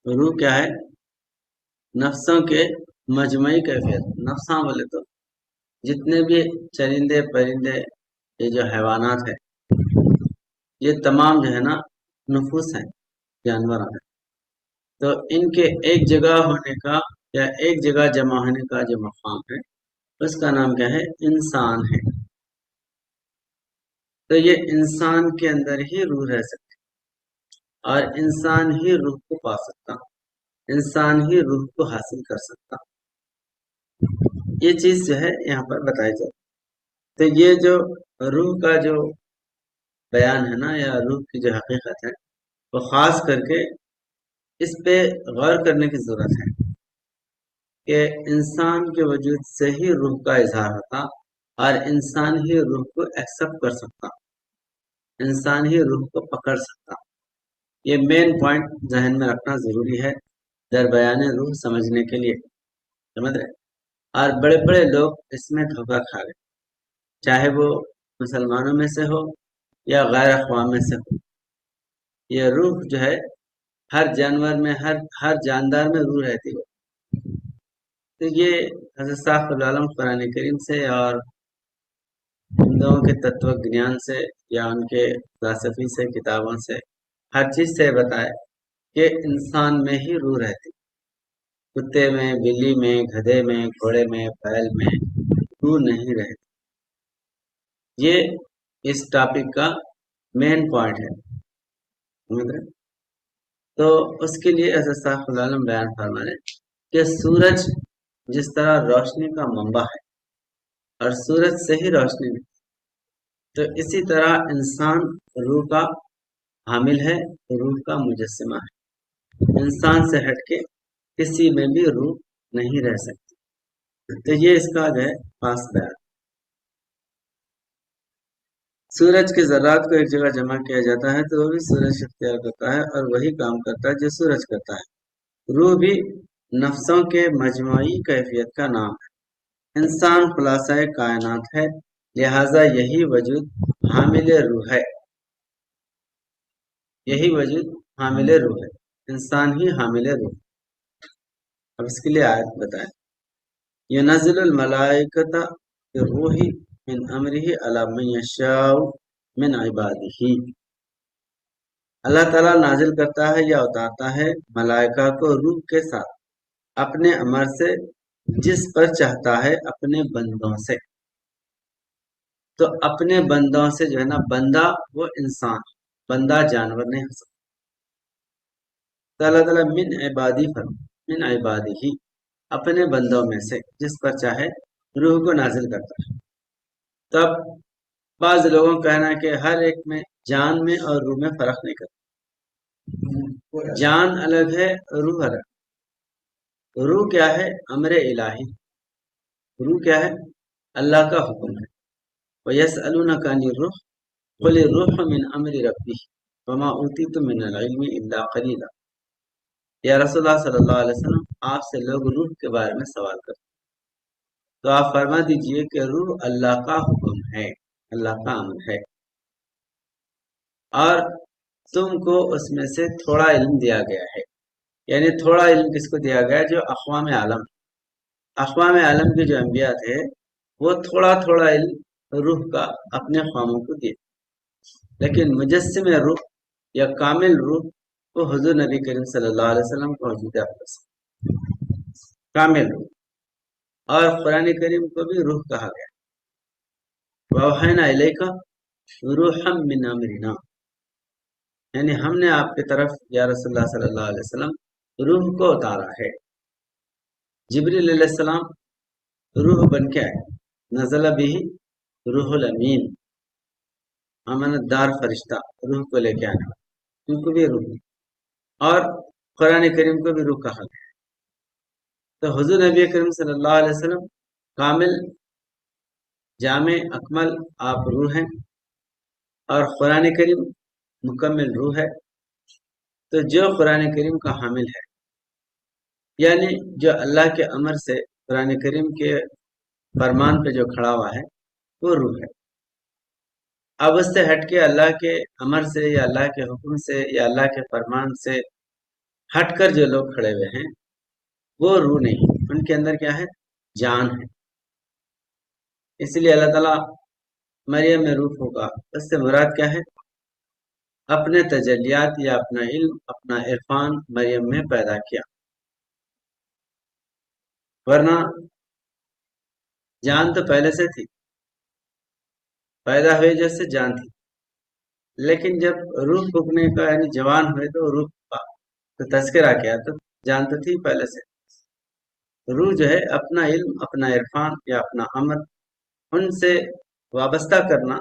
روح کیا ہے؟ نفسوں کے مجموعی کیفیت. نفساں بولے تو جتنے بھی چرندے پرندے، یہ جو حیوانات ہیں، یہ تمام جو ہے نا نفوس ہیں، جانور ہیں. تو ان کے ایک جگہ ہونے کا یا ایک جگہ جمع ہونے کا جو مقام ہے، اس کا نام کیا ہے؟ انسان ہے. تو یہ انسان کے اندر ہی روح رہ سکتی، اور انسان ہی روح کو پا سکتا، انسان ہی روح کو حاصل کر سکتا. یہ چیز جو ہے یہاں پر بتائی جاتی. تو یہ جو روح کا جو بیان ہے نا، یا روح کی جو حقیقت ہے، وہ خاص کر کے اس پہ غور کرنے کی ضرورت ہے کہ انسان کے وجود سے ہی روح کا اظہار ہوتا، اور انسان ہی روح کو ایکسپٹ کر سکتا، انسان ہی روح کو پکڑ سکتا. یہ مین پوائنٹ ذہن میں رکھنا ضروری ہے در بیان روح سمجھنے کے لیے. سمجھ رہے؟ اور بڑے بڑے لوگ اس میں دھوکہ کھا گئے، چاہے وہ مسلمانوں میں سے ہو یا غیر اقوام میں سے ہو. یہ روح جو ہے ہر جانور میں، ہر جاندار میں روح رہتی ہے. تو یہ حضرت صاحب العالم قرآن کریم سے اور ہندوؤں کے تتو گیان سے یا ان کے فلسفی سے، کتابوں سے، ہر چیز سے بتائے کہ انسان میں ہی روح رہتی. کتے میں، بلی میں، گدھے میں، گھوڑے میں، بیل میں روح نہیں رہتی. یہ اس ٹاپک کا مین پوائنٹ ہے. تو اس کے لیے حضرت صاحب العالم بیان فرما رہے کہ سورج جس طرح روشنی کا منبع ہے اور سورج سے ہی روشنی ملتی، تو اسی طرح انسان روح کا حامل ہے، روح کا مجسمہ ہے. انسان سے ہٹ کے کسی میں بھی روح نہیں رہ سکتی. تو یہ اس کا جو ہے خاص بیان. سورج کے ذرات کو ایک جگہ جمع کیا جاتا ہے تو وہ بھی سورج اختیار کرتا ہے اور وہی کام کرتا ہے جو سورج کرتا ہے. روح بھی نفسوں کے مجموعی کیفیت کا نام ہے. انسان خلاصہ کائنات ہے، لہذا یہی وجود حامل روح ہے. یہی وجود حامل روح ہے، انسان ہی حامل روح. اب اس کے لیے آیت بتائیں. ينزل الملائکۃ بالروح من امرہ علی من یشاء من عبادہ. اللہ تعالیٰ نازل کرتا ہے یا اتارتا ہے ملائکہ کو روح کے ساتھ اپنے امر سے، جس پر چاہتا ہے اپنے بندوں سے. تو اپنے بندوں سے جو ہے نا، بندہ وہ انسان، بندہ جانور نہیں ہو سکتا. تو اللہ تعالیٰ من عبادی من عبادی ہی، اپنے بندوں میں سے جس پر چاہے روح کو نازل کرتا ہے. تب بعض لوگوں کا کہنا ہے کہ ہر ایک میں، جان میں اور روح میں فرق نہیں کرتا. جان الگ ہے، روح الگ. روح کیا ہے؟ امر الہی. روح کیا ہے؟ اللہ کا حکم ہے. وَيَسْأَلُونَكَ عَنِ الرُّوحِ قُلِ الرُّوحُ مِنْ أَمْرِ رَبِّي وَمَا أُوتِيتُم مِّنَ الْعِلْمِ إِلَّا قَلِيلًا. یا رسول اللہ صلی اللہ علیہ وسلم، آپ سے لوگ روح کے بارے میں سوال کرتے، تو آپ فرما دیجئے کہ روح اللہ کا حکم ہے، اللہ کا امر ہے، اور تم کو اس میں سے تھوڑا علم دیا گیا ہے. یعنی تھوڑا علم کس کو دیا گیا؟ جو اقوام عالم، اقوام عالم کے جو انبیاء تھے، وہ تھوڑا تھوڑا علم روح کا اپنے قوموں کو دیے. لیکن مجسم روح یا کامل روح وہ حضور نبی کریم صلی اللہ علیہ وسلم کو موجود ہے، کامل روح. اور قرآن کریم کو بھی روح کہا گیا. وَأَوْحَيْنَا إِلَيْكَ رُوحًا مِّنْ أَمْرِنَا، یعنی ہم نے آپ کی طرف یا رسول اللہ صلی اللہ علیہ وسلم روح کو اتارا ہے. جبریل علیہ السلام روح بن کے آئے. نزل بھی روح الامین، امانت دار فرشتہ، روح کو لے کے آنے والا، ان کو بھی روح. اور قرآن کریم کو بھی روح کہا گیا. تو حضور نبی کریم صلی اللہ علیہ وسلم کامل، جامع، اکمل آپ روح ہیں، اور قرآن کریم مکمل روح ہے. تو جو قرآن کریم کا حامل ہے، یعنی جو اللہ کے امر سے، قرآن کریم کے فرمان پہ جو کھڑا ہوا ہے، وہ روح ہے. اب اس سے ہٹ کے اللہ کے امر سے یا اللہ کے حکم سے یا اللہ کے فرمان سے ہٹ کر جو لوگ کھڑے ہوئے ہیں وہ روح نہیں، ان کے اندر کیا ہے؟ جان ہے۔ اس لیے اللہ تعالیٰ مریم میں روح ہوگا، اس سے مراد کیا ہے؟ اپنے تجلیات یا اپنا علم، اپنا عرفان مریم میں پیدا کیا، ورنہ جان تو پہلے سے تھی، پیدا ہوئے جیسے جان تھی، لیکن جب روح پھونکنے کا یعنی جوان ہوئے تو روح کا تو تذکرہ کیا، تو جان تو تھی پہلے سے۔ روح جو ہے اپنا علم، اپنا عرفان یا اپنا عمل ان سے وابستہ کرنا،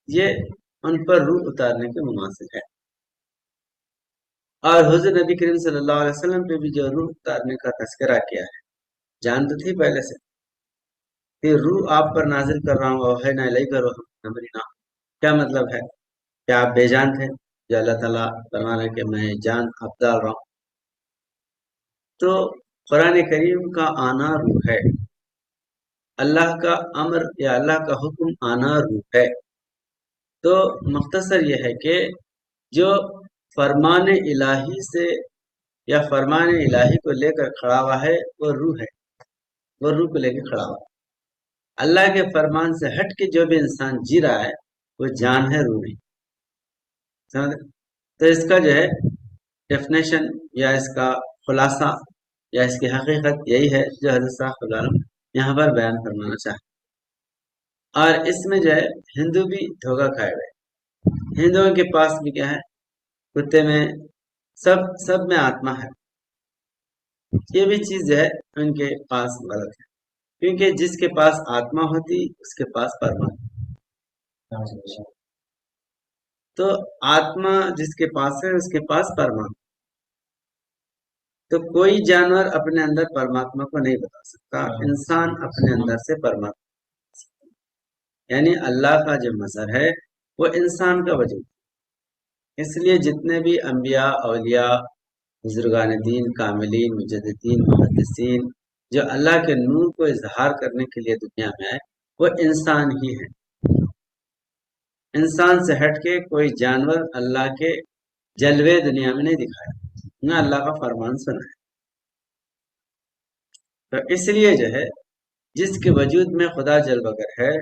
یہ ان پر روح اتارنے کے مماثل ہے۔ اور حضور نبی کریم صلی اللہ علیہ وسلم پہ بھی جو روح اتارنے کا تذکرہ کیا ہے، جان تو تھی پہلے سے، پھر روح آپ پر نازل کر رہا ہوں، اوحینا نہ لئی کرو امرنا، کیا مطلب ہے؟ کیا آپ بے جان تھے؟ جو اللہ تعالیٰ فرما رہے کہ میں جان آپ ڈال رہا ہوں۔ تو قرآن کریم کا آنا روح ہے، اللہ کا امر یا اللہ کا حکم آنا روح ہے۔ تو مختصر یہ ہے کہ جو فرمان الہی سے یا فرمان الہی کو لے کر کھڑا ہوا ہے وہ روح ہے، وہ روح کو لے کے کھڑا ہوا۔ اللہ کے فرمان سے ہٹ کے جو بھی انسان جی رہا ہے وہ جان ہے، روح نہیں۔ سمجھ؟ تو اس کا جو ہے ڈیفینیشن یا اس کا خلاصہ یا اس کی حقیقت یہی ہے جو حضرت صاحب عالم یہاں پر بیان فرمانا چاہے۔ اور اس میں جو ہے ہندو بھی دھوکہ کھائے ہوئے، ہندوؤں کے پاس بھی کیا ہے؟ کتے میں سب میں آتما ہے، یہ بھی چیز جو ہے ان کے پاس غلط ہے، کیونکہ جس کے پاس آتما ہوتی اس کے پاس پرماتما، تو آتما جس کے پاس ہے اس کے پاس پرماتما، تو کوئی جانور اپنے اندر پرماتما کو نہیں بتا سکتا، انسان اپنے اندر سے پرماتما، یعنی اللہ کا جو مظہر ہے وہ انسان کا وجود ہے۔ اس لیے جتنے بھی انبیاء، اولیاء، بزرگان دین، کاملین، مجددین، محدثین جو اللہ کے نور کو اظہار کرنے کے لیے دنیا میں آئے وہ انسان ہی ہیں۔ انسان سے ہٹ کے کوئی جانور اللہ کے جلوے دنیا میں نہیں دکھایا، نہ اللہ کا فرمان سنا ہے۔ تو اس لیے جو ہے جس کے وجود میں خدا جل بگر ہے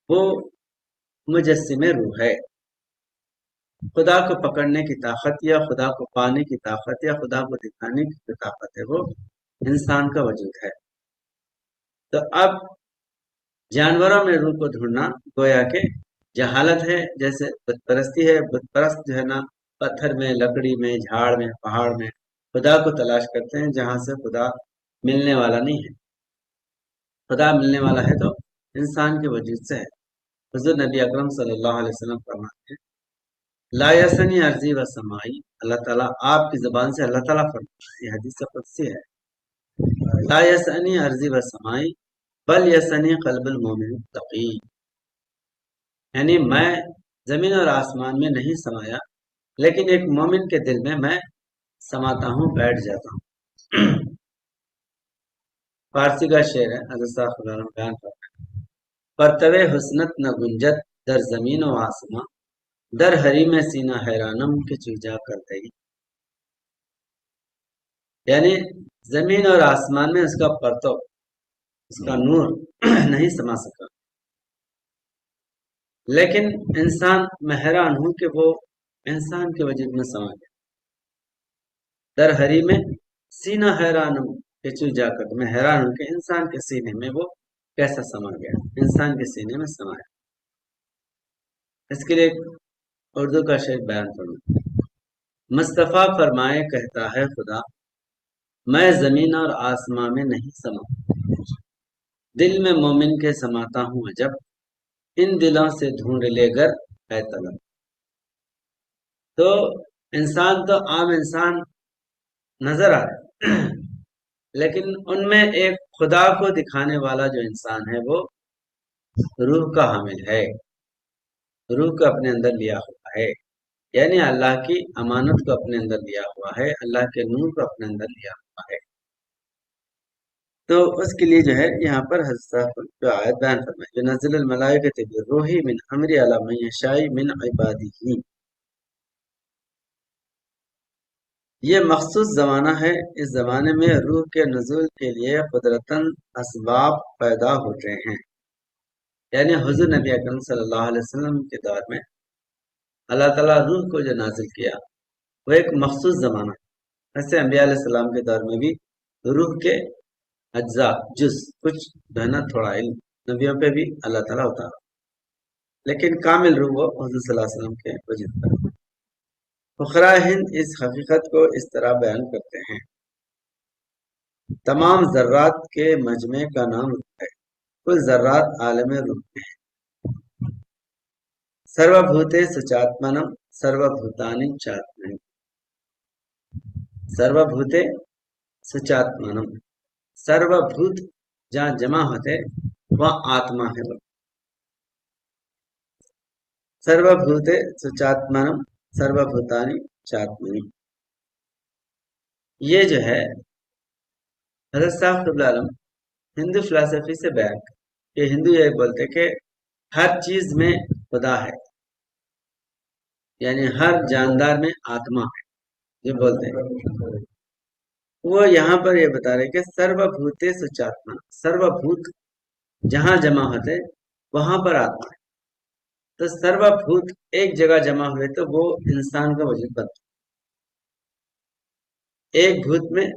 وہ مجسم روح ہے۔ خدا کو پکڑنے کی طاقت یا خدا کو پانے کی طاقت یا خدا کو دکھانے کی جو طاقت ہے وہ انسان کا وجود ہے۔ تو اب جانوروں میں روح کو ڈھونڈنا گویا کہ جہالت ہے، جیسے بت پرستی ہے۔ بت پرست جو ہے نا پتھر میں، لکڑی میں، جھاڑ میں، پہاڑ میں خدا کو تلاش کرتے ہیں جہاں سے خدا ملنے والا نہیں ہے۔ خدا ملنے والا ہے تو انسان کے وجود سے ہے۔ حضور نبی اکرم صلی اللہ علیہ وسلم فرماتے ہیں لا یسنی عرضی و سمائی، اللہ تعالیٰ آپ کی زبان سے اللہ تعالیٰ فرماتا ہے، یہ حدیث قدسی ہے، لا یسنی عرضی و سمائی بل یسنی قلب المومن التقی، یعنی میں زمین اور آسمان میں نہیں سمایا لیکن ایک مومن کے دل میں میں سماتا ہوں، بیٹھ جاتا ہوں۔ فارسی کا شعر ہے، حضرت صاحب خدا بیان کرتے ہیں پرتوے حسنت نہ گنجت در زمین و آسمان، در حریم سینہ حیرانم کے چوجا کر گئی، یعنی زمین اور آسمان میں اس کا پرتو، اس کا نور نہیں سما سکا، لیکن انسان میں حیران ہوں کہ وہ انسان کے وجود میں سما گیا۔ در حریم سینہ حیرانم کے چوجا کر، میں حیران ہوں کہ انسان کے سینے میں وہ کیسا سما گیا، انسان کے سینے میں سمایا۔ اس کے لیے اردو کا شعر بیان کروں، مصطفیٰ فرمائے کہتا ہے خدا میں زمین اور آسمان میں نہیں سما، دل میں مومن کے سماتا ہوں عجب، ان دلوں سے ڈھونڈ لے گر ہے طلب۔ تو انسان تو عام انسان نظر آ رہا ہے لیکن ان میں ایک خدا کو دکھانے والا جو انسان ہے وہ روح کا حامل ہے، روح کو اپنے اندر لیا ہوا ہے، یعنی اللہ کی امانت کو اپنے اندر لیا ہوا ہے، اللہ کے نور کو اپنے اندر لیا ہوا ہے۔ تو اس کے لیے جو ہے یہاں پر حضرت صاحب جو آیت بیان فرمائے جو نزل الملائکۃ بالروح من امر علی من یشاء من عبادہ، یہ مخصوص زمانہ ہے، اس زمانے میں روح کے نزول کے لیے قدرتاً اسباب پیدا ہوتے ہیں۔ یعنی حضور نبی اکرم صلی اللہ علیہ وسلم کے دور میں اللہ تعالیٰ روح کو جو نازل کیا وہ ایک مخصوص زمانہ ہے۔ ایسے انبیاء علیہ السلام کے دور میں بھی روح کے اجزاء جز کچھ جو ہے نا تھوڑا علم نبیوں پہ بھی اللہ تعالیٰ ہوتا، لیکن کامل روح وہ حضور صلی اللہ علیہ وسلم کے وجود پر۔ فقراء ہند اس حقیقت کو اس طرح بیان کرتے ہیں: تمام ذرات کے مجمع کا نام روح ہے، کل ذرات عالم روح میں ہیں۔ سرو بھوتے سچاتمنم سرو بھوتانی چاتمنی، سرو بھوتے سچاتمنم، سرو بھوت جہاں جمع ہوتے وہاں آتما ہے۔ سرو بھوتے سچاتمنم سرو بھوتانی چاتمنی، یہ جو ہے حضرت صاحب رب العالم ہندو فلسفی سے بیان کہ ہندو یہ بولتے کہ ہر چیز میں خدا ہے، یعنی ہر جاندار میں آتما ہے، یہ بولتے ہیں۔ وہ یہاں پر یہ بتا رہے کہ سرو بھوتے سچاتما، سرو بھوت جہاں جمع ہوتے وہاں پر آتما ہے۔ تو سرو بھوت ایک جگہ جمع ہوئے تو وہ انسان کا وجود بنتا، ایک بھوت میں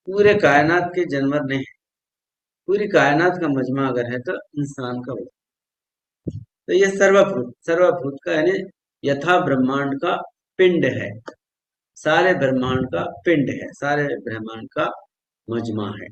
پورے کائنات کے جانور نہیں ہے، پوری کائنات کا مجمع اگر ہے تو انسان کا وجود۔ تو یہ سرو بھوت کا یعنی یتھا برہمانڈ کا پنڈ ہے، سارے برہمانڈ کا پنڈ ہے، سارے برہمانڈ کا مجمع ہے۔